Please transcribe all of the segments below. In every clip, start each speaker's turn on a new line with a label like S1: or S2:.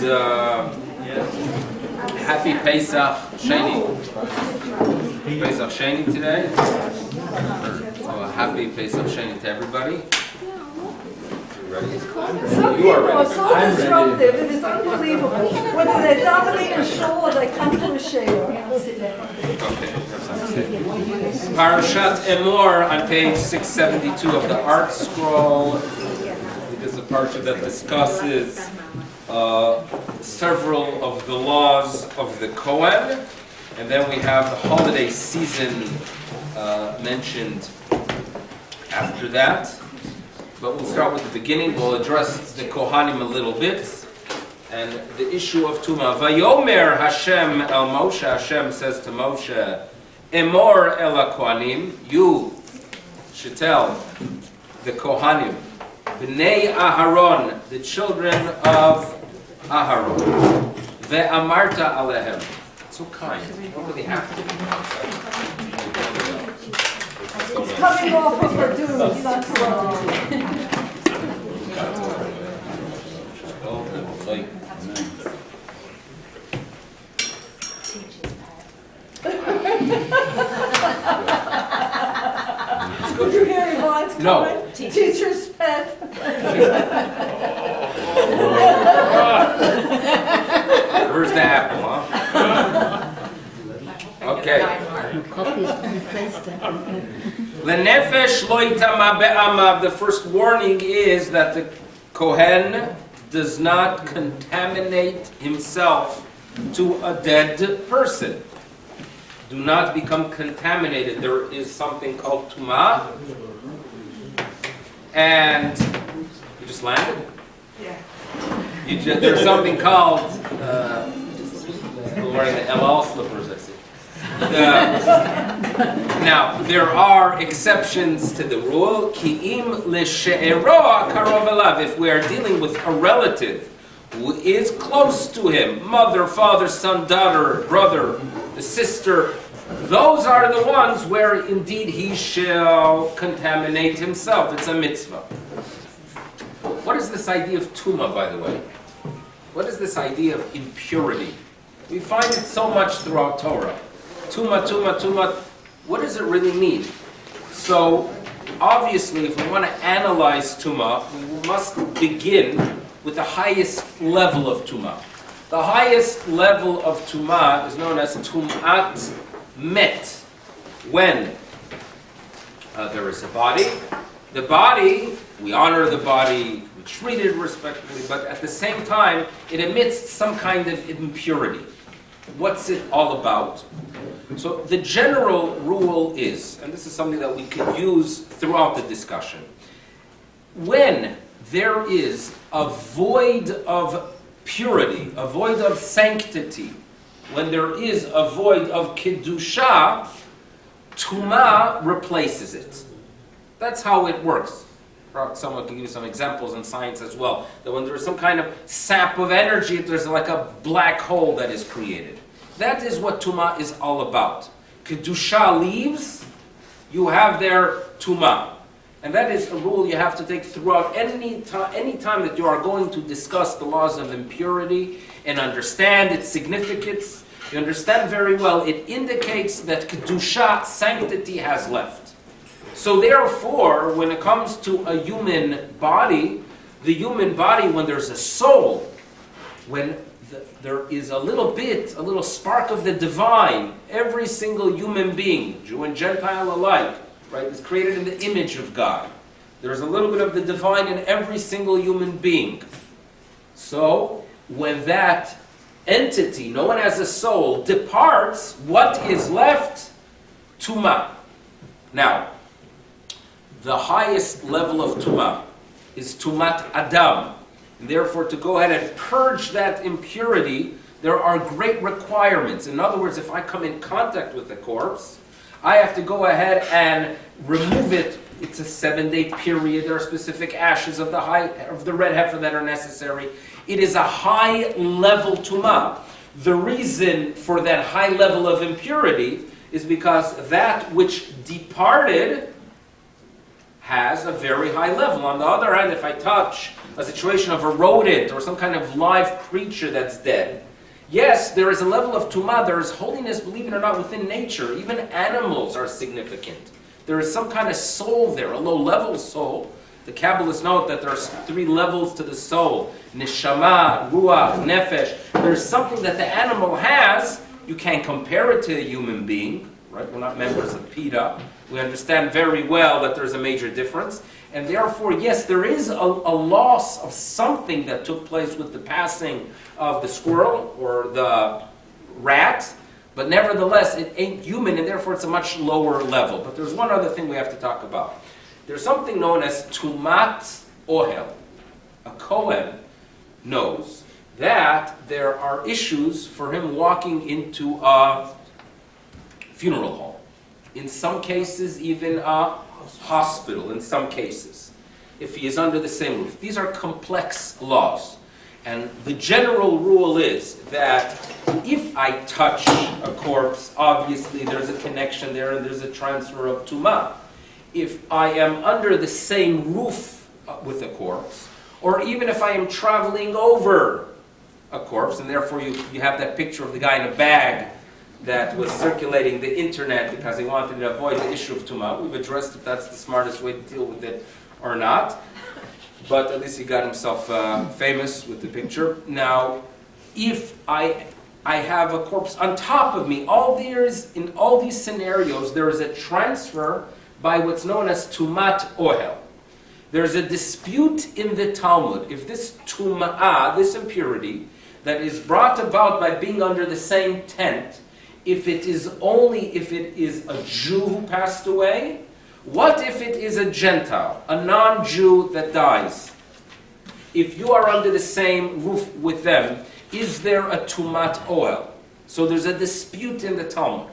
S1: and happy Pesach Sheni. Pesach Sheni today. So a happy Pesach Sheni to everybody.
S2: Some people are so disruptive, it is unbelievable. Whether they're dominating a shul or they come to a shayla.
S1: Okay. Parshat Emor on page 672 of the Art Scroll. It is a parsha that discusses several of the laws of the Kohen, and then we have the holiday season mentioned after that. But we'll start with the beginning. We'll address the Kohanim a little bit and the issue of Tumah. Vayomer Hashem el Moshe. Hashem says to Moshe, Emor el Kohanim. You should tell the Kohanim, Bnei Aharon, the children of Aharon. Ve'amarta alehem. So kind. You don't really have to be.
S2: It's coming off of her dues, that's wrong. Did you hear your lines coming?
S1: No.
S2: Teacher's pet.
S1: Where's the apple, huh? Okay. Lenefesh lo yitama be'amav. The first warning is that the Kohen does not contaminate himself to a dead person. Do not become contaminated. There is something called Tumah. And you just landed? Yeah. There's something called wearing the LL slippers, I see. Now, there are exceptions to the rule. Ki'im l'she'eroa karov elav. If we are dealing with a relative who is close to him, mother, father, son, daughter, brother, sister, those are the ones where indeed he shall contaminate himself. It's a mitzvah. What is this idea of tumah, by the way? What is this idea of impurity? We find it so much throughout Torah. Tumah, tumah, tumah. What does it really mean? So, obviously, if we want to analyze tumah, we must begin with the highest level of tumah. The highest level of tumah is known as tumat met. When there is a body, the body, we honor the body, we treat it respectfully, but at the same time, it emits some kind of impurity. What's it all about? So the general rule is, and this is something that we can use throughout the discussion, when there is a void of purity, a void of sanctity, when there is a void of Kedusha, Tumah replaces it. That's how it works. Someone can give you some examples in science as well. That when there is some kind of sap of energy, there's like a black hole that is created. That is what Tumah is all about. Kedusha leaves, you have there Tumah. And that is a rule you have to take throughout any time that you are going to discuss the laws of impurity and understand its significance. You understand very well, it indicates that Kedusha, sanctity, has left. So therefore, when it comes to a human body, the human body, when there's a soul, when there is a little spark of the divine, every single human being, Jew and Gentile alike, right, is created in the image of God. There's a little bit of the divine in every single human being. So, when that entity, known as a soul, departs, what is left? Tumah. Now, the highest level of Tumah is Tumat Adam. And therefore, to go ahead and purge that impurity, there are great requirements. In other words, if I come in contact with the corpse, I have to go ahead and remove it. It's a 7-day period. There are specific ashes of the red heifer that are necessary. It is a high-level tumah. The reason for that high level of impurity is because that which departed has a very high level. On the other hand, if I touch a situation of a rodent or some kind of live creature that's dead, yes, there is a level of tumah, there is holiness, believe it or not, within nature. Even animals are significant. There is some kind of soul there, a low-level soul. The Kabbalists note that there's 3 levels to the soul. Neshama, Ruach, Nefesh. There's something that the animal has. You can't compare it to a human being, right? We're not members of PETA. We understand very well that there's a major difference. And therefore, yes, there is a loss of something that took place with the passing of the squirrel or the rat, but nevertheless, it ain't human, and therefore it's a much lower level. But there's one other thing we have to talk about. There's something known as tumat ohel. A Kohen knows that there are issues for him walking into a funeral home. In some cases, even a hospital, in some cases, if he is under the same roof. These are complex laws. And the general rule is that if I touch a corpse, obviously there's a connection there and there's a transfer of tumah. If I am under the same roof with a corpse, or even if I am traveling over a corpse, and therefore you have that picture of the guy in a bag that was circulating the internet because he wanted to avoid the issue of tumah. We've addressed if that's the smartest way to deal with it or not. But at least he got himself famous with the picture. Now, if I have a corpse on top of me, in all these scenarios, there is a transfer by what's known as tumat ohel. There's a dispute in the Talmud if this tuma'ah, this impurity, that is brought about by being under the same tent, if it is a Jew who passed away. What if it is a Gentile, a non-Jew that dies? If you are under the same roof with them, is there a tumat ohel? So there's a dispute in the Talmud.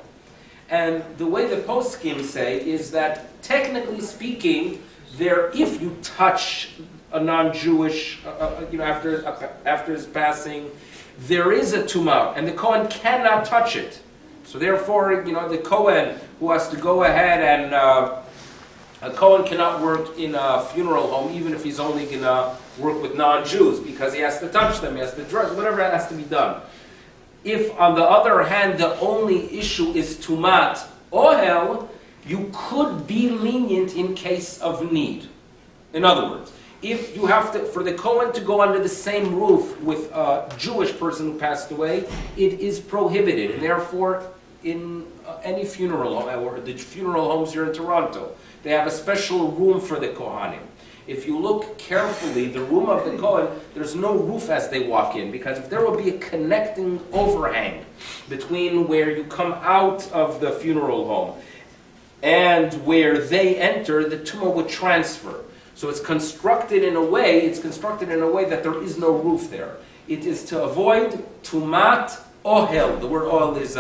S1: And the way the poskim say is that, technically speaking, if you touch a non-Jewish, after his passing, there is a tumah, and the Kohen cannot touch it. So therefore, the Kohen who has to go ahead and a Kohen cannot work in a funeral home, even if he's only going to work with non-Jews, because he has to touch them, he has to dress, whatever has to be done. If, on the other hand, the only issue is tumat ohel, you could be lenient in case of need. In other words, if you have to, for the Kohen to go under the same roof with a Jewish person who passed away, it is prohibited. And therefore, in any funeral home, or the funeral homes here in Toronto, they have a special room for the Kohanim. If you look carefully, the room of the Kohen, there's no roof as they walk in, because if there will be a connecting overhang between where you come out of the funeral home and where they enter, the tumah would transfer. So it's constructed in a way that there is no roof there. It is to avoid tumat ohel. The word ohel is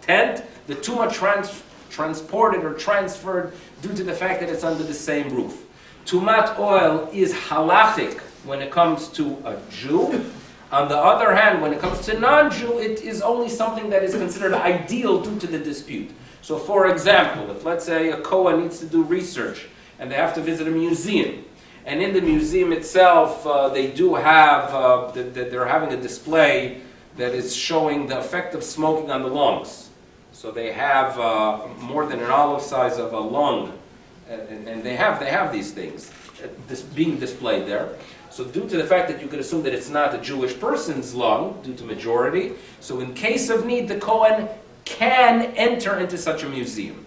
S1: tent. The tumah transported or transferred due to the fact that it's under the same roof. Tumat ohel is halachic when it comes to a Jew. On the other hand, when it comes to non-Jew, it is only something that is considered ideal due to the dispute. So for example, if let's say a Kohen needs to do research and they have to visit a museum, and in the museum itself they do have, they're having a display that is showing the effect of smoking on the lungs. So they have more than an olive size of a lung, and they have these things being displayed there. So due to the fact that you could assume that it's not a Jewish person's lung, due to majority, so in case of need, the Kohen can enter into such a museum.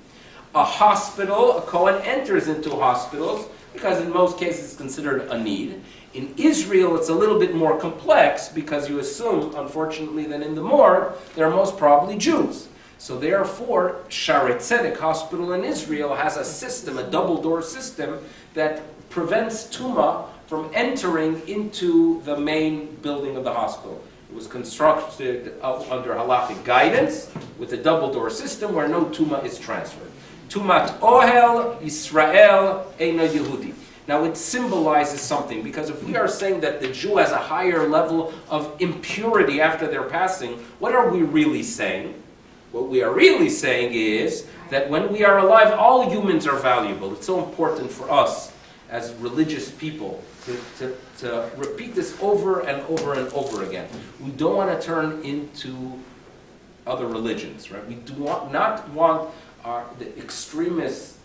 S1: A hospital, a Kohen enters into hospitals because in most cases it's considered a need. In Israel, it's a little bit more complex because you assume, unfortunately, that in the morgue, there are most probably Jews. So therefore, Shaare Tzedek Hospital in Israel has a system, a double-door system, that prevents tumah from entering into the main building of the hospital. It was constructed under halachic guidance with a double-door system where no tumah is transferred. Tumat ohel Yisrael eina Yehudi. Now it symbolizes something, because if we are saying that the Jew has a higher level of impurity after their passing, what are we really saying? What we are really saying is that when we are alive, all humans are valuable. It's so important for us as religious people to repeat this over and over and over again. We don't want to turn into other religions, right? We do not want the extremists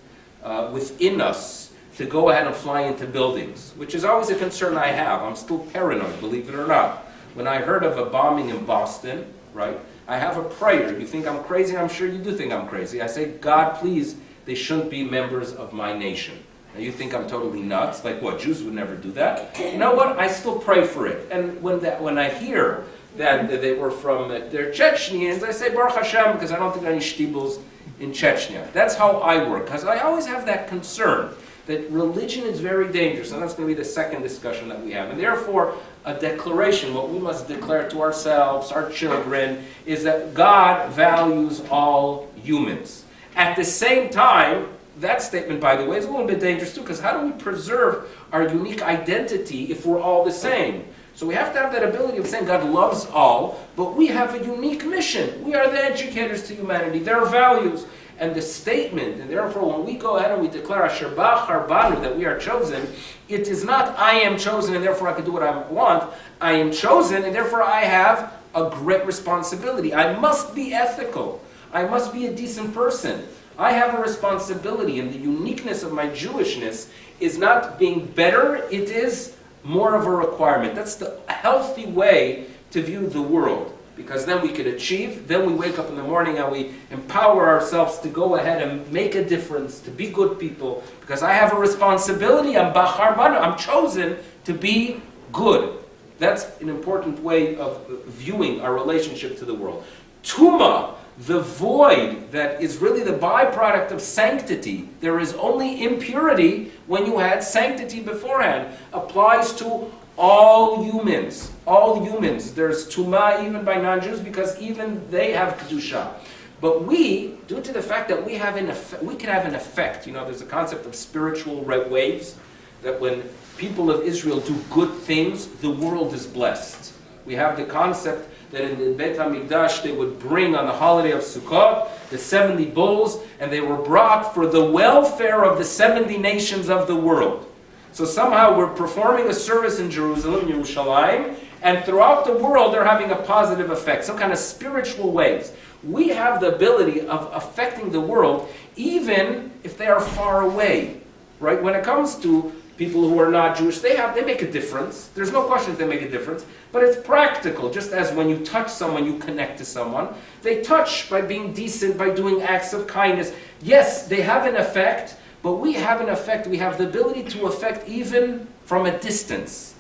S1: within us to go ahead and fly into buildings, which is always a concern I have. I'm still paranoid, believe it or not. When I heard of a bombing in Boston, right, I have a prayer. You think I'm crazy? I'm sure you do think I'm crazy. I say, God, please, they shouldn't be members of my nation. Now you think I'm totally nuts, like what, Jews would never do that? You know what, I still pray for it. And when I hear that they were from, they're Chechens, I say Baruch Hashem, because I don't think any shtibels in Chechnya. That's how I work, because I always have that concern that religion is very dangerous, and that's going to be the second discussion that we have. And therefore, a declaration, what we must declare to ourselves, our children, is that God values all humans. At the same time, that statement, by the way, is a little bit dangerous too, because how do we preserve our unique identity if we're all the same? So we have to have that ability of saying God loves all, but we have a unique mission. We are the educators to humanity. There are values. And the statement, and therefore when we go ahead and we declare Asher Bachar Banu, that we are chosen, it is not I am chosen and therefore I can do what I want. I am chosen and therefore I have a great responsibility. I must be ethical. I must be a decent person. I have a responsibility, and the uniqueness of my Jewishness is not being better, it is more of a requirement. That's the healthy way to view the world, because then we could achieve, then we wake up in the morning and we empower ourselves to go ahead and make a difference, to be good people, because I have a responsibility, I'm Bachar Banu, I'm chosen to be good. That's an important way of viewing our relationship to the world. Tuma, the void that is really the byproduct of sanctity, there is only impurity when you had sanctity beforehand, applies to all humans. All humans. There's Tomay even by non-Jews because even they have Kedusha. But we, due to the fact that we can have an effect, you know, there's a concept of spiritual waves, that when people of Israel do good things, the world is blessed. We have the concept that in the Beit HaMikdash they would bring on the holiday of Sukkot the 70 bulls, and they were brought for the welfare of the 70 nations of the world. So somehow we're performing a service in Jerusalem, Yerushalayim, and throughout the world they're having a positive effect, some kind of spiritual waves. We have the ability of affecting the world even if they are far away, right? When it comes to people who are not Jewish, they make a difference. There's no question they make a difference, but it's practical. Just as when you touch someone, you connect to someone. They touch by being decent, by doing acts of kindness. Yes, they have an effect, but we have an effect. We have the ability to affect even from a distance,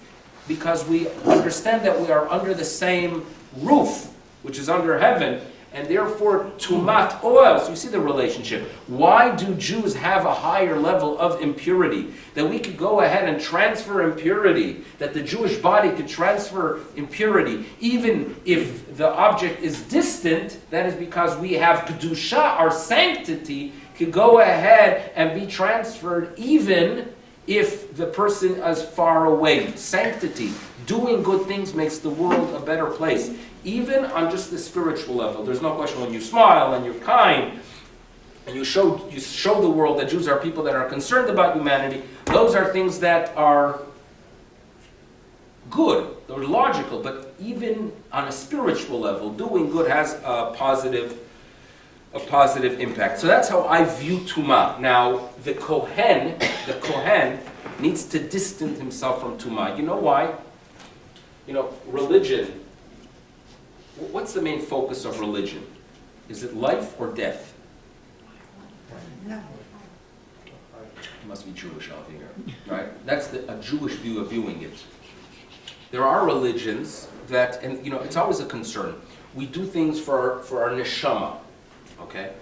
S1: because we understand that we are under the same roof, which is under heaven, and therefore tumat oil. So you see the relationship. Why do Jews have a higher level of impurity? That we could go ahead and transfer impurity, that the Jewish body could transfer impurity, even if the object is distant. That is because we have kedusha, our sanctity, could go ahead and be transferred even if the person is far away. Sanctity, doing good things makes the world a better place. Even on just the spiritual level, there's no question when you smile and you're kind and you show the world that Jews are people that are concerned about humanity, those are things that are good, they're logical, but even on a spiritual level, doing good has a positive impact. So that's how I view Tumah. Now, the Kohen needs to distance himself from Tumah. You know why? You know, religion, what's the main focus of religion? Is it life or death?
S2: No.
S1: You must be Jewish out here, right? That's a Jewish view of viewing it. There are religions that, and you know, it's always a concern. We do things for our neshama, okay?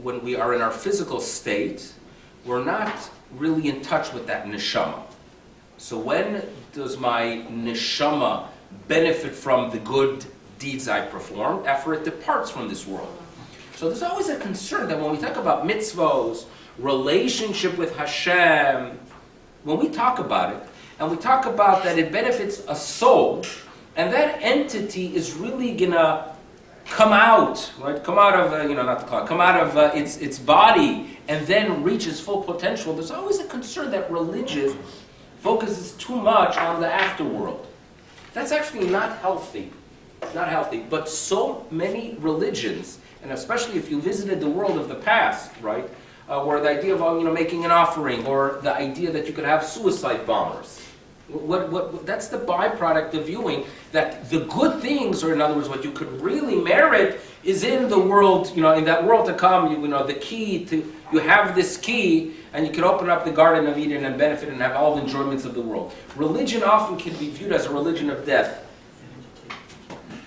S1: When we are in our physical state, we're not really in touch with that neshama. So when does my neshama benefit from the good deeds I perform after it departs from this world? So there's always a concern that when we talk about mitzvos, relationship with Hashem, when we talk about it, and we talk about that it benefits a soul, and that entity is really gonna come out, right? Come out of, not the cloud, come out of its body and then reach its full potential, there's always a concern that religion focuses too much on the afterworld. That's actually not healthy. Not healthy. But so many religions, and especially if you visited the world of the past, right, where the idea of making an offering, or the idea that you could have suicide bombers. What that's the byproduct of viewing that the good things, or in other words, what you could really merit, is in the world, in that world to come. The key to, you have this key, and you can open up the Garden of Eden and benefit and have all the enjoyments of the world. Religion often can be viewed as a religion of death.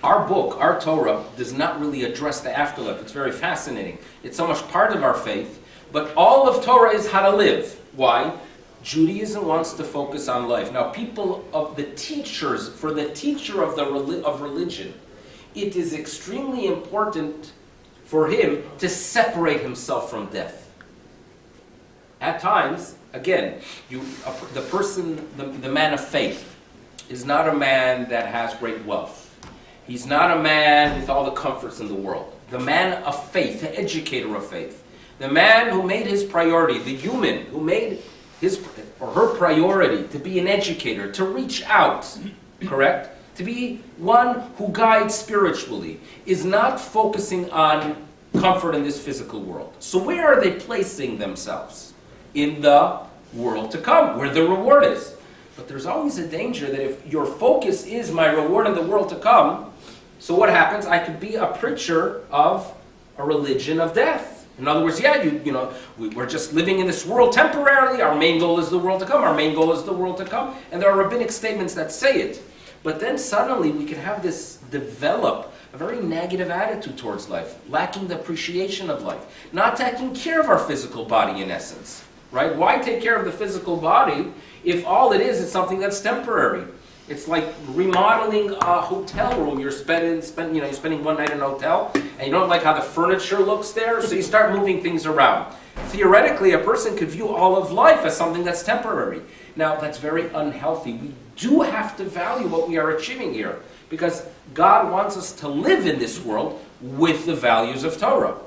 S1: Our book, our Torah, does not really address the afterlife. It's very fascinating. It's so much part of our faith, but all of Torah is how to live. Why? Judaism wants to focus on life. Now, people of the teachers, for the teacher of religion, it is extremely important for him to separate himself from death. At times, again, the man of faith is not a man that has great wealth. He's not a man with all the comforts in the world. The man of faith, the educator of faith, the man who made his priority, the human who made his or her priority to be an educator, to reach out, correct? To be one who guides spiritually, is not focusing on comfort in this physical world. So where are they placing themselves? In the world to come, where the reward is. But there's always a danger that if your focus is my reward in the world to come, so what happens? I could be a preacher of a religion of death. In other words, we're just living in this world temporarily. Our main goal is the world to come. Our main goal is the world to come. And there are rabbinic statements that say it. But then suddenly we can have this develop a very negative attitude towards life, lacking the appreciation of life, not taking care of our physical body in essence. Right? Why take care of the physical body if all it is something that's temporary? It's like remodeling a hotel room. You're spending one night in a hotel, and you don't like how the furniture looks there, so you start moving things around. Theoretically, a person could view all of life as something that's temporary. Now, that's very unhealthy. We do have to value what we are achieving here, because God wants us to live in this world with the values of Torah.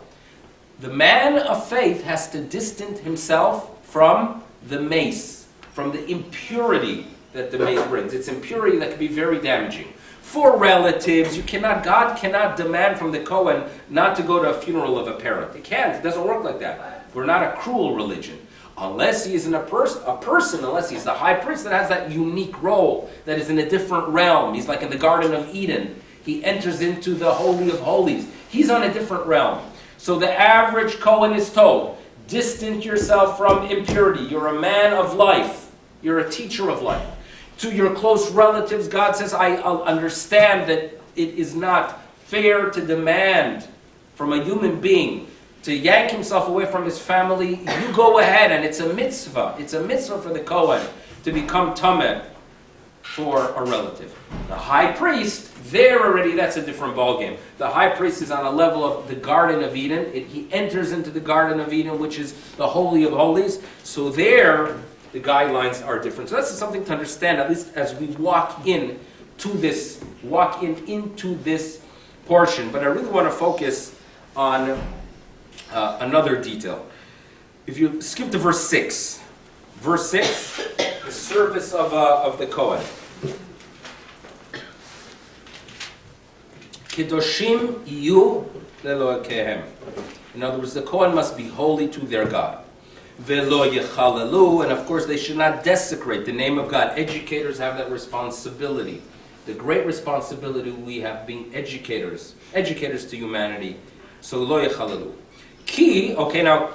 S1: The man of faith has to distance himself from the mace, from the impurity that the mace brings. It's impurity that can be very damaging. For relatives, God cannot demand from the Kohen not to go to a funeral of a parent. It can't. It doesn't work like that. We're not a cruel religion. Unless he is unless he's the high priest that has that unique role, that is in a different realm. He's like in the Garden of Eden. He enters into the Holy of Holies. He's on a different realm. So the average Kohen is told, distance yourself from impurity. You're a man of life. You're a teacher of life. To your close relatives, God says, I understand that it is not fair to demand from a human being to yank himself away from his family. You go ahead, and it's a mitzvah. It's a mitzvah for the Kohen to become Tomay for a relative. The high priest, that's a different ballgame. The high priest is on a level of the Garden of Eden. He enters into the Garden of Eden, which is the Holy of Holies. So there, the guidelines are different. So that's something to understand, at least as we walk into this portion. But I really want to focus on another detail. If you skip to verse 6. Verse 6, the service of the Kohen. Kedoshim iyu lelokehem. In other words, the Kohen must be holy to their God. Velo yechalelu, and of course they should not desecrate the name of God. Educators have that responsibility. The great responsibility we have being educators to humanity. So lo yechalelu. Ki, okay, now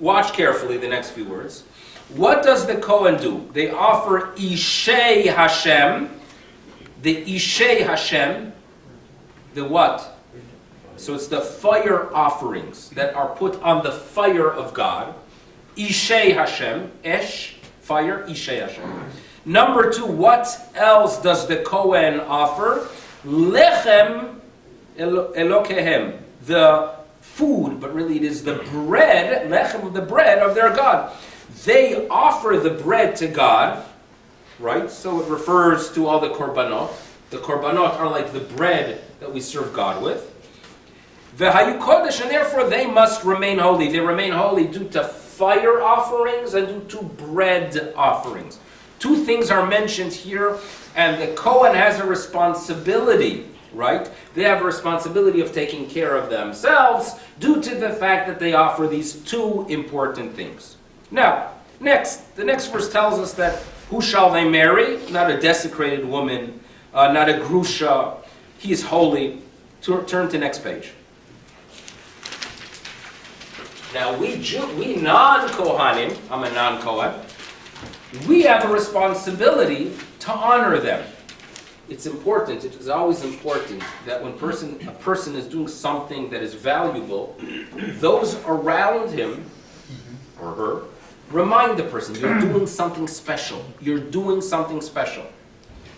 S1: watch carefully the next few words. What does the Kohen do? They offer Ishei Hashem. The Ishei Hashem, the what? So it's the fire offerings that are put on the fire of God. Ishei Hashem, Esh, fire, Ishei Hashem. Number 2, what else does the Kohen offer? Lechem Elokehem, the food, but really it is the bread, lechem, the bread of their God. They offer the bread to God, right? So it refers to all the korbanot. The korbanot are like the bread that we serve God with. V'hayu kodesh, and therefore they must remain holy. They remain holy due to fire offerings and due to bread offerings. Two things are mentioned here, and the Kohen has a responsibility, right? They have a responsibility of taking care of themselves due to the fact that they offer these two important things. Now, the next verse tells us that who shall they marry? Not a desecrated woman, not a grusha. He is holy. Turn to next page. Now, we non-Kohanim, I'm a non-Kohen, we have a responsibility to honor them. It's important, it is always important that when a person is doing something that is valuable, those around him or her remind the person, you're doing something special. You're doing something special.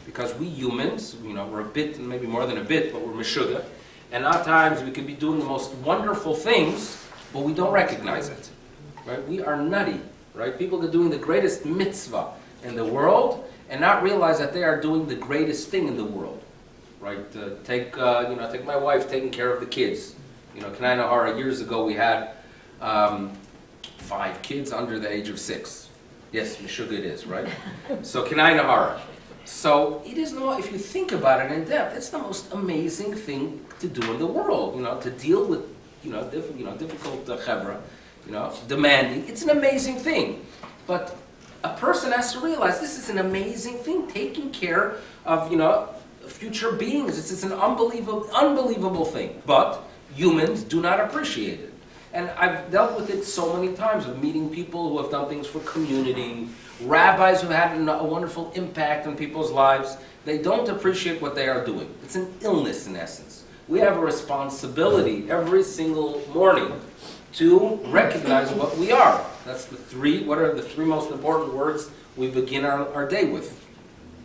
S1: Because we humans, we're a bit, maybe more than a bit, but we're meshuggah, and at times we could be doing the most wonderful things, but we don't recognize it. Right? We are nutty. Right? People are doing the greatest mitzvah in the world and not realize that they are doing the greatest thing in the world. Right? Take my wife taking care of the kids. Kanai Nahara, years ago we had 5 kids under the age of 6. Yes, Meshuggah it is, right? So Kanai Nahara. So it is if you think about it in depth, it's the most amazing thing to do in the world. To deal with difficult chevra, demanding. It's an amazing thing. But a person has to realize this is an amazing thing, taking care of, future beings. This is an unbelievable thing. But humans do not appreciate it. And I've dealt with it so many times of meeting people who have done things for community, rabbis who had a wonderful impact on people's lives. They don't appreciate what they are doing. It's an illness in essence. We have a responsibility every single morning to recognize what we are. That's what are the 3 most important words we begin our day with.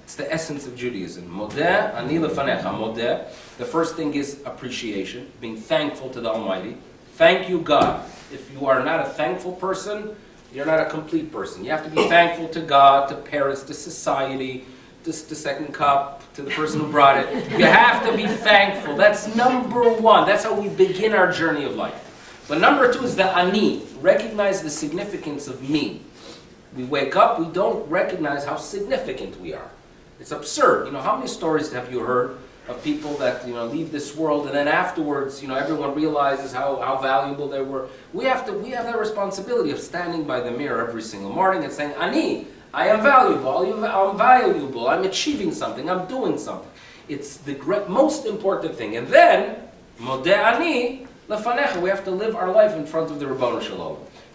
S1: It's the essence of Judaism. Modeh, ani lefanecha. Modeh. The first thing is appreciation, being thankful to the Almighty. Thank you, God. If you are not a thankful person, you're not a complete person. You have to be thankful to God, to parents, to society, to the second cup, to the person who brought it. You have to be thankful. That's number 1. That's how we begin our journey of life. But number 2 is the ani. Recognize the significance of me. We wake up, we don't recognize how significant we are. It's absurd. How many stories have you heard of people that leave this world and then afterwards, everyone realizes how valuable they were. We have that responsibility of standing by the mirror every single morning and saying, Ani, I am valuable, I'm valuable, I'm achieving something, I'm doing something. It's the most important thing. And then, Modeh ani lefanecha, we have to live our life in front of the Ribono Shel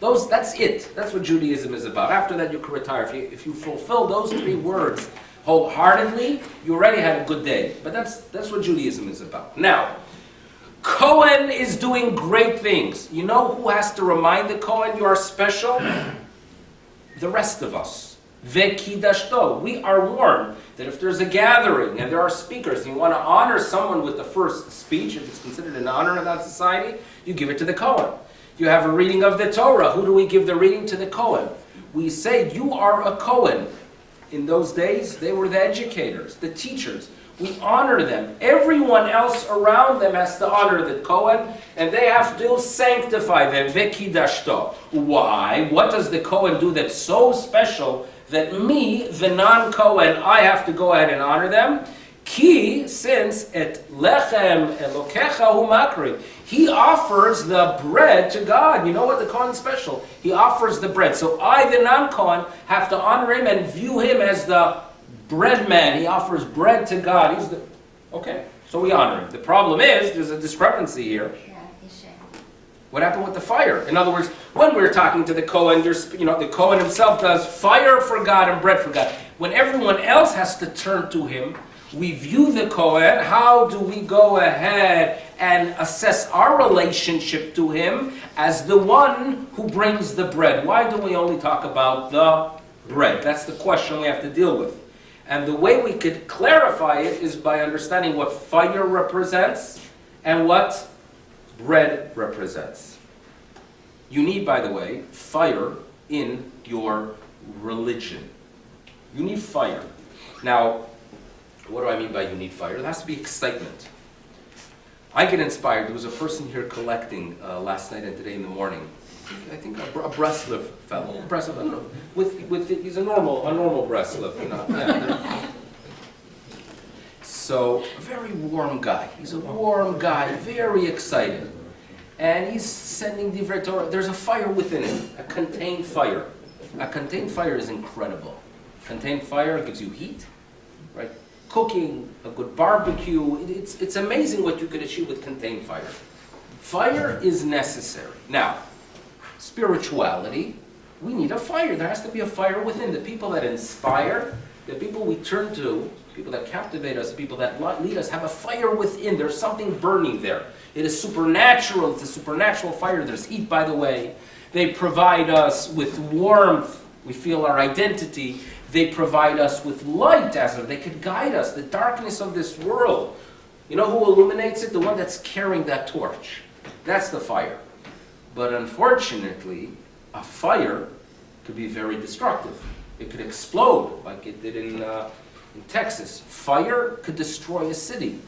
S1: Olam. That's it. That's what Judaism is about. After that, you can retire. If you fulfill those 3 words wholeheartedly, you already had a good day. But that's what Judaism is about. Now, Kohen is doing great things. You know who has to remind the Kohen you are special? The rest of us. Vekidashto. We are warned that if there's a gathering and there are speakers and you want to honor someone with the first speech, if it's considered an honor in that society, you give it to the Kohen. You have a reading of the Torah. Who do we give the reading to? The Kohen. We say, you are a Kohen. In those days, they were the educators, the teachers. We honor them. Everyone else around them has to honor the Kohen, and they have to sanctify them. Vekidashto. Why? What does the Kohen do that's so special that me, the non-Kohen, I have to go ahead and honor them? Ki, since et lechem elokecha hu makriv, he offers the bread to God. You know what? The Kohen's special. He offers the bread. So I, the non-Kohen, have to honor him and view him as the bread man. He offers bread to God. Okay, so we honor him. The problem is, there's a discrepancy here. What happened with the fire? In other words, when we're talking to the Kohen, the Kohen himself does fire for God and bread for God. When everyone else has to turn to him, we view the Kohen. How do we go ahead and assess our relationship to him as the one who brings the bread? Why do we only talk about the bread? That's the question we have to deal with. And the way we could clarify it is by understanding what fire represents and what bread represents. You need, by the way, fire in your religion. You need fire. Now, what do I mean by you need fire? There has to be excitement. I get inspired. There was a person here collecting last night and today in the morning. I think a Breslov fellow. Breslov, I don't know. He's a normal Breslov. Yeah. So, a very warm guy. He's a warm guy, very excited. And he's sending Divrei Torah. There's a fire within him, a contained fire. A contained fire is incredible. Contained fire gives you heat, right? Cooking, a good barbecue. It's amazing what you could achieve with contained fire. Fire is necessary. Now, spirituality, we need a fire. There has to be a fire within. The people that inspire, the people we turn to, people that captivate us, people that lead us, have a fire within. There's something burning there. It is supernatural. It's a supernatural fire. There's heat, by the way. They provide us with warmth. We feel our identity. They provide us with light, as if they could guide us. The darkness of this world. You know who illuminates it? The one that's carrying that torch. That's the fire. But unfortunately, a fire could be very destructive. It could explode, like it did in Texas. Fire could destroy a city.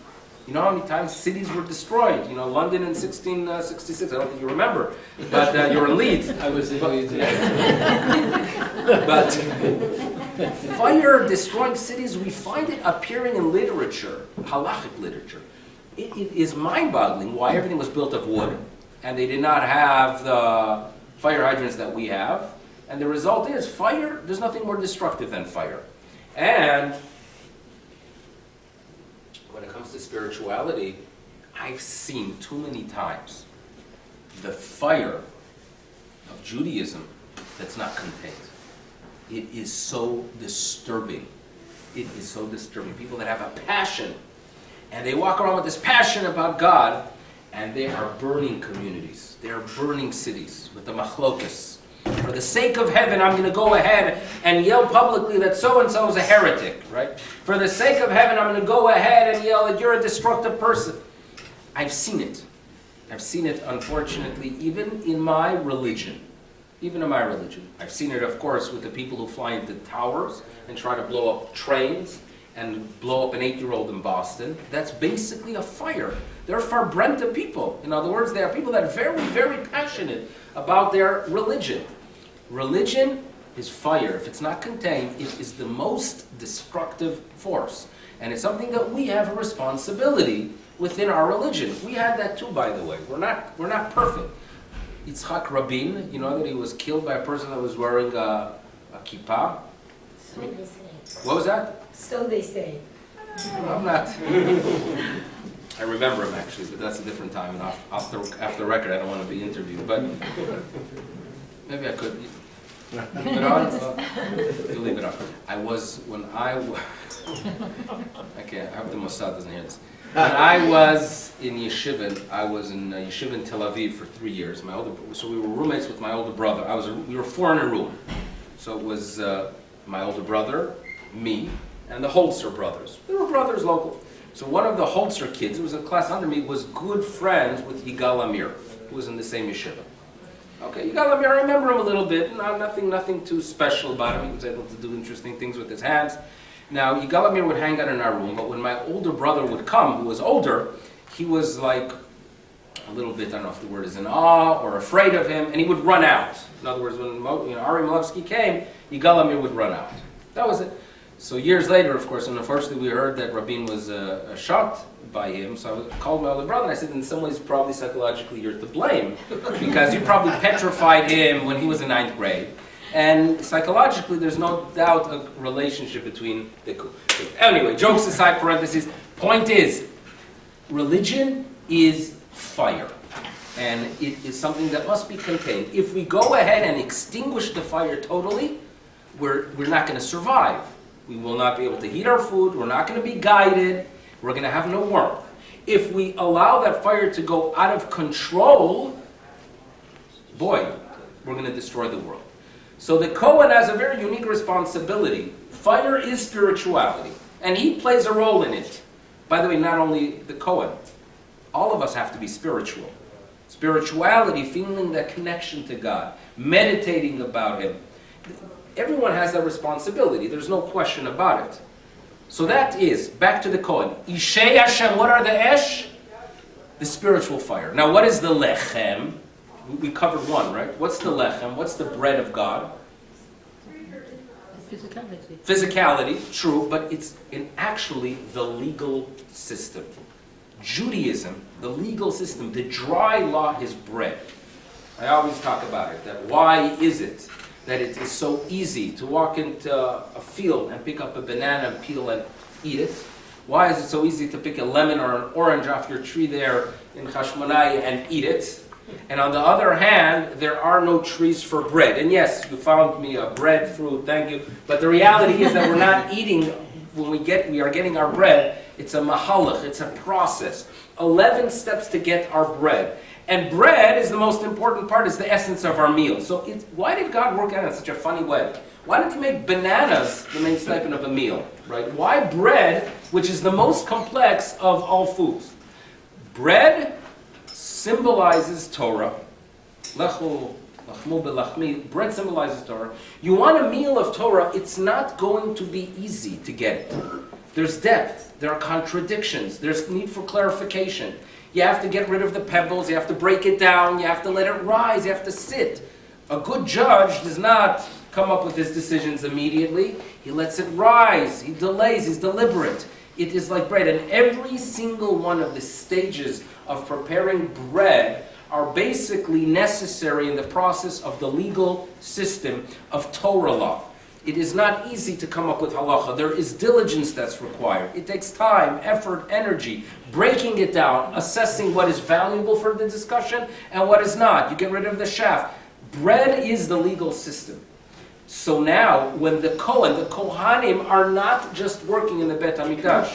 S1: You know how many times cities were destroyed? You know, London in 1666, I don't think you remember, but you're in Leeds.
S3: I was in Leeds.
S1: But fire destroying cities, we find it appearing in literature, halachic literature. It is mind-boggling why everything was built of wood, and they did not have the fire hydrants that we have. And the result is, fire, there's nothing more destructive than fire. And when it comes to spirituality, I've seen too many times the fire of Judaism that's not contained. It is so disturbing. It is so disturbing. People that have a passion, and they walk around with this passion about God, and they are burning communities. They are burning cities with the machlokas. For the sake of heaven, I'm going to go ahead and yell publicly that so-and-so is a heretic, right? For the sake of heaven, I'm going to go ahead and yell that you're a destructive person. I've seen it. I've seen it, unfortunately, even in my religion. Even in my religion. I've seen it, of course, with the people who fly into towers and try to blow up trains and blow up an 8-year-old in Boston. That's basically a fire. They're farbrenta people. In other words, they are people that are very, very passionate about their religion. Religion is fire. If it's not contained, it is the most destructive force. And it's something that we have a responsibility within our religion. We had that too, by the way. We're not perfect. Yitzhak Rabin, you know that he was killed by a person that was wearing a kippah?
S4: So they say.
S1: What was that?
S4: So they say.
S1: I'm not. I remember him actually, but that's a different time. And after record, I don't want to be interviewed. But maybe I could. Leave it on? You leave it on. Okay, I hope the Mossad doesn't hear this. When I was in yeshiva, I was in yeshiva in Tel Aviv for 3 years. So we were roommates with my older brother. We were 4 in a room. So it was my older brother, me, and the Holzer brothers. We were brothers local. So one of the Holzer kids, who was a class under me, was good friends with Yigal Amir, who was in the same yeshiva. Okay, Yigal Amir, I remember him a little bit. Nothing too special about him. He was able to do interesting things with his hands. Now, Yigal Amir would hang out in our room, but when my older brother would come, who was older, he was like a little bit, I don't know if the word is in awe or afraid of him, and he would run out. In other words, when Rabbi Milevsky came, Yigal Amir would run out. That was it. So years later, of course, and unfortunately we heard that Rabin was shot by him, so I called my older brother and I said, in some ways, probably psychologically you're to blame, because you probably petrified him when he was in 9th grade. And psychologically, there's no doubt a relationship between the two. Anyway, jokes aside, parentheses, point is, religion is fire. And it is something that must be contained. If we go ahead and extinguish the fire totally, we're not going to survive. We will not be able to heat our food. We're not going to be guided. We're going to have no warmth. If we allow that fire to go out of control, boy, we're going to destroy the world. So the Kohen has a very unique responsibility. Fire is spirituality, and he plays a role in it. By the way, not only the Kohen, all of us have to be spiritual. Spirituality, feeling that connection to God, meditating about Him. Everyone has that responsibility. There's no question about it. So that is, back to the Kohen. Ishei Hashem, what are the Esh? The spiritual fire. Now, what is the lechem? We covered one, right? What's the lechem? What's the bread of God?
S4: Physicality.
S1: Physicality, true, but it's actually the legal system. Judaism, the legal system, the dry law is bread. I always talk about it, that why is it that it is so easy to walk into a field and pick up a banana and peel and eat it? Why is it so easy to pick a lemon or an orange off your tree there in Hashmonai and eat it? And on the other hand, there are no trees for bread. And yes, you found me a breadfruit, thank you. But the reality is that we're not eating, when we are getting our bread, it's a mahalach, it's a process. 11 steps to get our bread. And bread is the most important part, is the essence of our meal. So why did God work out in such a funny way? Why did he make bananas the main stipend of a meal? Right? Why bread, which is the most complex of all foods? Bread symbolizes Torah. Lechu, lachmu belachmi. Bread symbolizes Torah. You want a meal of Torah, it's not going to be easy to get it. There's depth. There are contradictions. There's need for clarification. You have to get rid of the pebbles. You have to break it down. You have to let it rise. You have to sit. A good judge does not come up with his decisions immediately. He lets it rise. He delays. He's deliberate. It is like bread. And every single one of the stages of preparing bread are basically necessary in the process of the legal system of Torah law. It is not easy to come up with halacha. There is diligence that's required. It takes time, effort, energy, breaking it down, assessing what is valuable for the discussion and what is not. You get rid of the shaft. Bread is the legal system. So now, when the Kohanim are not just working in the Bet HaMikdash.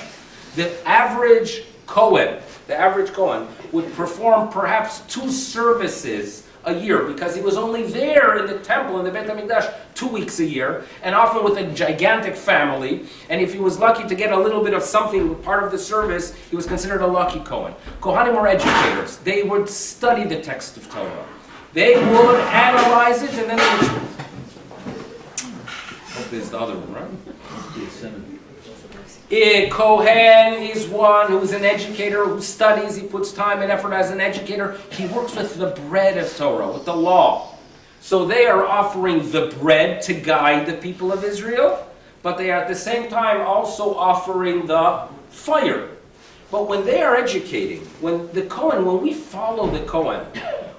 S1: The average Kohen would perform perhaps 2 services a year, because he was only there in the temple, in the Beit HaMikdash, 2 weeks a year, and often with a gigantic family. And if he was lucky to get a little bit of something, part of the service, he was considered a lucky Kohen. Kohanim were educators. They would study the text of Torah. They would analyze it, and then they would... Hope there's the other one, right? A Kohen is one who is an educator, who studies, he puts time and effort as an educator. He works with the bread of Torah, with the law. So they are offering the bread to guide the people of Israel, but they are at the same time also offering the fire. But when they are educating, when we follow the Kohen,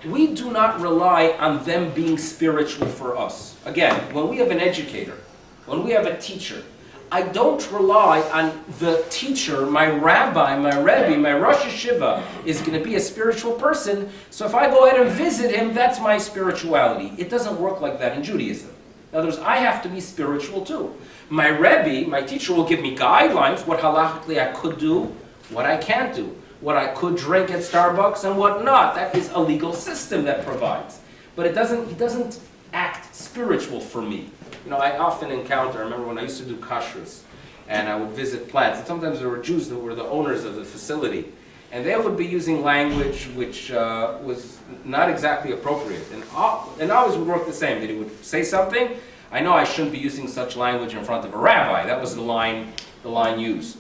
S1: we do not rely on them being spiritual for us. Again, when we have an educator, when we have a teacher, I don't rely on the teacher, my rabbi, my rebbe, my Rosh Yeshiva is going to be a spiritual person, so if I go ahead and visit him, that's my spirituality. It doesn't work like that in Judaism. In other words, I have to be spiritual too. My rebbe, my teacher, will give me guidelines, what halachically I could do, what I can't do, what I could drink at Starbucks and what not. That is a legal system that provides. But it doesn't act spiritual for me. You know, I often encounter, I remember when I used to do kashrus, and I would visit plants, and sometimes there were Jews that were the owners of the facility, and they would be using language which was not exactly appropriate, and always would work the same. That he would say something, I know I shouldn't be using such language in front of a rabbi. That was the line used.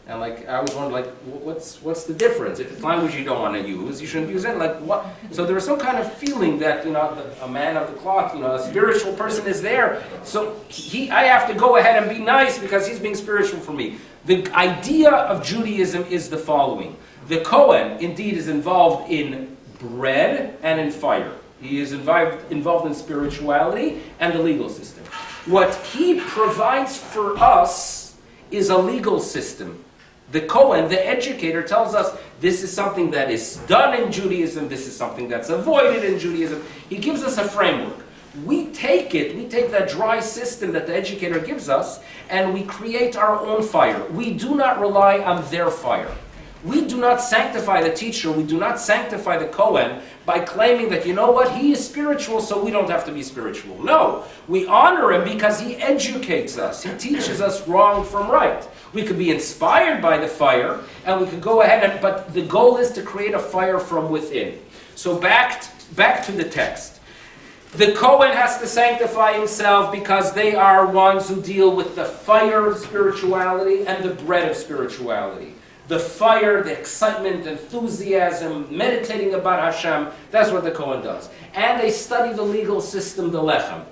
S1: And I always wondered, what's the difference? If it's language you don't want to use, you shouldn't use it. What? So there was some kind of feeling that, a man of the cloth, a spiritual person is there. So I have to go ahead and be nice because he's being spiritual for me. The idea of Judaism is the following. The Kohen, indeed, is involved in bread and in fire. He is involved in spirituality and the legal system. What he provides for us is a legal system. The Kohen, the educator, tells us this is something that is done in Judaism, this is something that's avoided in Judaism. He gives us a framework. We take that dry system that the educator gives us, and we create our own fire. We do not rely on their fire. We do not sanctify the teacher, we do not sanctify the Kohen by claiming that, he is spiritual, so we don't have to be spiritual. No, we honor him because he educates us. He teaches us wrong from right. We could be inspired by the fire, and we could go ahead, but the goal is to create a fire from within. So back to the text. The Kohen has to sanctify himself because they are ones who deal with the fire of spirituality and the bread of spirituality. the fire, the excitement, enthusiasm, meditating about Hashem. That's what the Kohen does. And they study the legal system, the Lechem.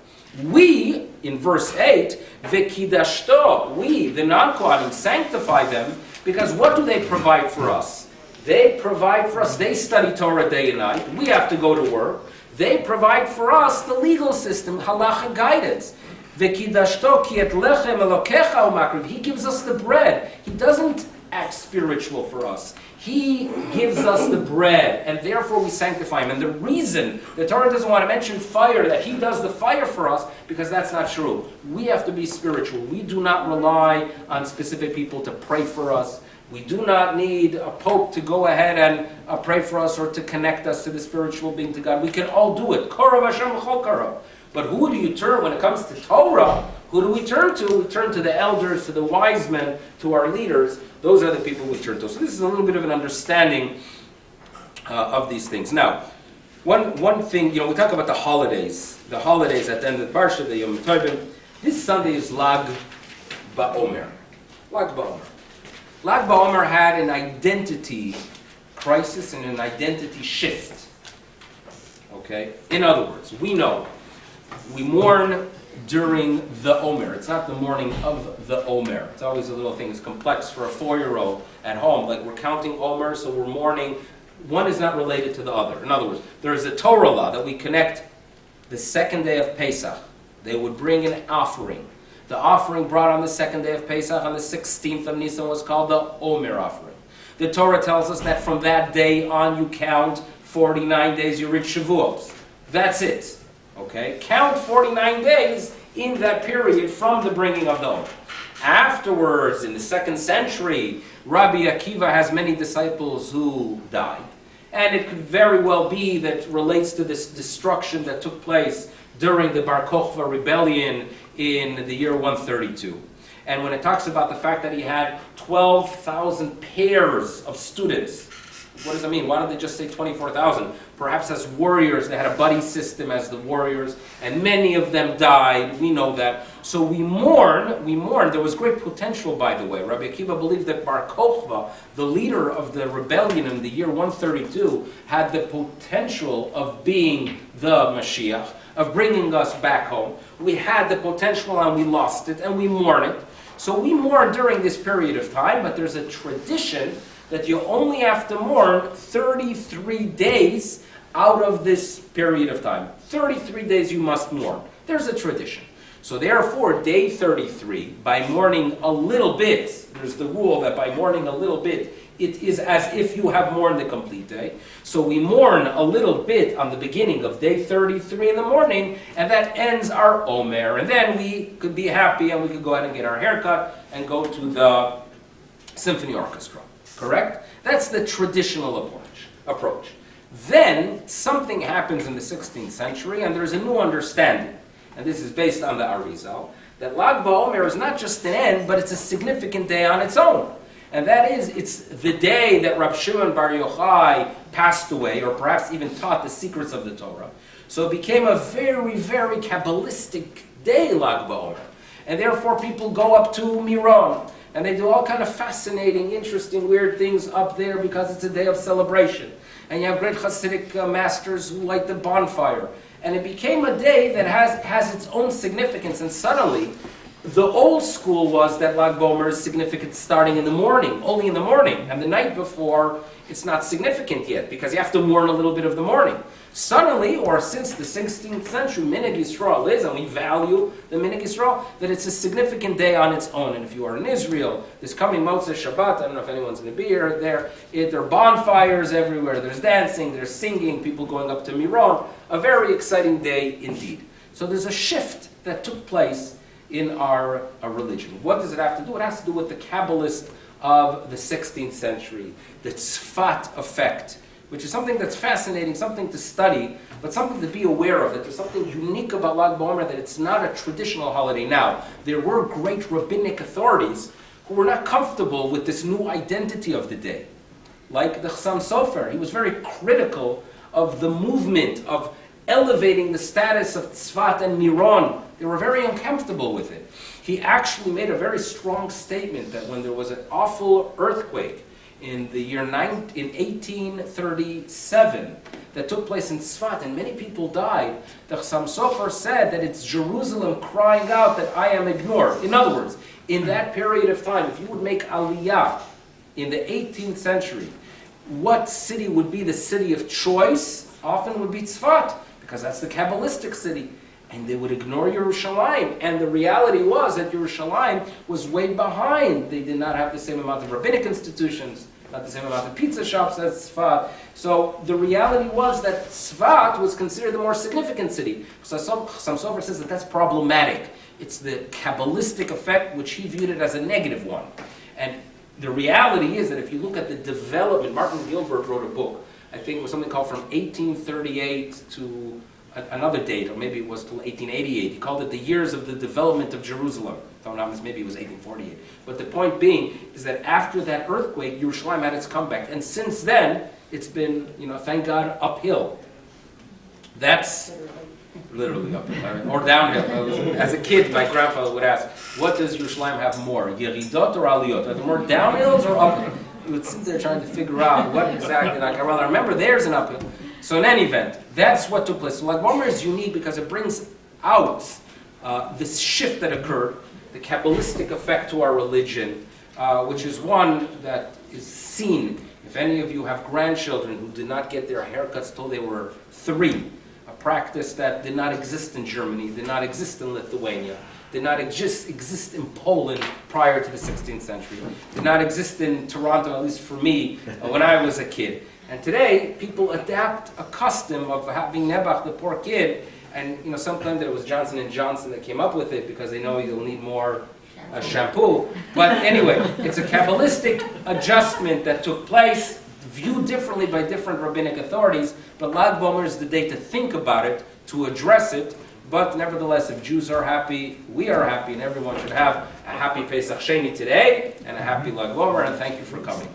S1: We, in verse 8, V'kidashto, we, the non-Kohanim, sanctify them, because what do they provide for us? They provide for us, they study Torah day and night, we have to go to work. They provide for us the legal system, halacha guidance. V'kidashto ki et lechem elokecha umakriv. He gives us the bread. He doesn't act spiritual for us. He gives us the bread, and therefore we sanctify him. And the reason the Torah doesn't want to mention fire, that he does the fire for us, because that's not true. We have to be spiritual. We do not rely on specific people to pray for us. We do not need a pope to go ahead and pray for us or to connect us to the spiritual being, to God. We can all do it. Korav Hashem v'chol korav. But who do you turn when it comes to Torah? Who do we turn to? We turn to the elders, to the wise men, to our leaders. Those are the people we turn to. So this is a little bit of an understanding of these things. Now, one thing, we talk about the holidays. The holidays at the end of the Parsha, the Yom Tovim. This Sunday is Lag BaOmer. Lag BaOmer. Lag BaOmer had an identity crisis and an identity shift. Okay? In other words, we know we mourn during the Omer. It's not the morning of the Omer. It's always a little thing. It's complex for a 4-year-old at home. Like, we're counting Omer, so we're mourning. One is not related to the other. In other words, there is a Torah law that we connect the second day of Pesach. They would bring an offering. The offering brought on the second day of Pesach, on the 16th of Nisan, was called the Omer offering. The Torah tells us that from that day on you count 49 days, you reach Shavuos. That's it. Okay? Count 49 days in that period from the bringing of the Omer. Afterwards, in the 2nd century, Rabbi Akiva has many disciples who died. And it could very well be that relates to this destruction that took place during the Bar Kokhba rebellion in the year 132. And when it talks about the fact that he had 12,000 pairs of students, what does that mean? Why don't they just say 24,000? Perhaps as warriors, they had a buddy system as the warriors, and many of them died. We know that. So we mourn. There was great potential, by the way. Rabbi Akiva believed that Bar Kokhba, the leader of the rebellion in the year 132, had the potential of being the Mashiach, of bringing us back home. We had the potential and we lost it, and we mourn it. So we mourn during this period of time, but there's a tradition that you only have to mourn 33 days out of this period of time. 33 days you must mourn. There's a tradition. So therefore, day 33, by mourning a little bit, there's the rule that by mourning a little bit, it is as if you have mourned the complete day. So we mourn a little bit on the beginning of day 33 in the morning, and that ends our Omer. And then we could be happy and we could go ahead and get our haircut and go to the symphony orchestra. Correct? That's the traditional approach. Then something happens in the 16th century, and there's a new understanding. And this is based on the Arizal, that Lag BaOmer is not just an end, but it's a significant day on its own. And that is, it's the day that Rab Shimon Bar Yochai passed away, or perhaps even taught the secrets of the Torah. So it became a very, very Kabbalistic day, Lag BaOmer. And therefore people go up to Miron, and they do all kind of fascinating, interesting, weird things up there because it's a day of celebration. And you have great Hasidic masters who light the bonfire. And it became a day that has its own significance. And suddenly, the old school was that Lag BaOmer is significant starting in the morning, only in the morning. And the night before, it's not significant yet, because you have to mourn a little bit of the morning. Suddenly, or since the 16th century, Minhag Yisrael is, and we value the Minhag Yisrael, that it's a significant day on its own. And if you are in Israel, this coming Motzei Shabbat, I don't know if anyone's going to be here, there are bonfires everywhere, there's dancing, there's singing, people going up to Miron. A very exciting day indeed. So there's a shift that took place in our religion. What does it have to do? It has to do with the Kabbalist of the 16th century, the Tzfat effect, which is something that's fascinating, something to study, but something to be aware of, that there's something unique about Lag BaOmer, that it's not a traditional holiday. Now, there were great rabbinic authorities who were not comfortable with this new identity of the day. Like the Chassam Sofer, he was very critical of the movement of elevating the status of Tzfat and Miron. They were very uncomfortable with it. He actually made a very strong statement that when there was an awful earthquake in the year 1837 that took place in Tzfat, and many people died. The Chassam Sofer said that it's Jerusalem crying out that I am ignored. In other words, in that period of time, if you would make Aliyah in the 18th century, what city would be the city of choice? Often would be Tzfat, because that's the Kabbalistic city. And they would ignore Yerushalayim. And the reality was that Yerushalayim was way behind. They did not have the same amount of rabbinic institutions, not the same amount of pizza shops as Tzfat. So the reality was that Tzfat was considered the more significant city. So some Sofer says that that's problematic. It's the Kabbalistic effect, which he viewed it as a negative one. And the reality is that if you look at the development, Martin Gilbert wrote a book, I think it was something called From 1838 to another date, or maybe it was till 1888. He called it the years of the development of Jerusalem. Maybe it was 1848. But the point being is that after that earthquake, Yerushalayim had its comeback. And since then, it's been, thank God, uphill. That's literally uphill, or downhill. As a kid, my grandfather would ask, what does Yerushalayim have more, Yeridot or Aliyot? Are there more downhills or uphill? He would sit there trying to figure out what exactly, I remember there's an uphill. So in any event, that's what took place. So Lag BaOmer is unique because it brings out this shift that occurred, the Kabbalistic effect to our religion, which is one that is seen. If any of you have grandchildren who did not get their haircuts till they were 3, a practice that did not exist in Germany, did not exist in Lithuania, did not exist in Poland prior to the 16th century, did not exist in Toronto, at least for me, when I was a kid. And today, people adapt a custom of having Nebuch, the poor kid, and some claim that it was Johnson & Johnson that came up with it because they know you'll need more shampoo. But anyway, it's a Kabbalistic adjustment that took place, viewed differently by different rabbinic authorities, but Lag BaOmer is the day to think about it, to address it. But nevertheless, if Jews are happy, we are happy, and everyone should have a happy Pesach Sheni today, and a happy Lag BaOmer, and thank you for coming.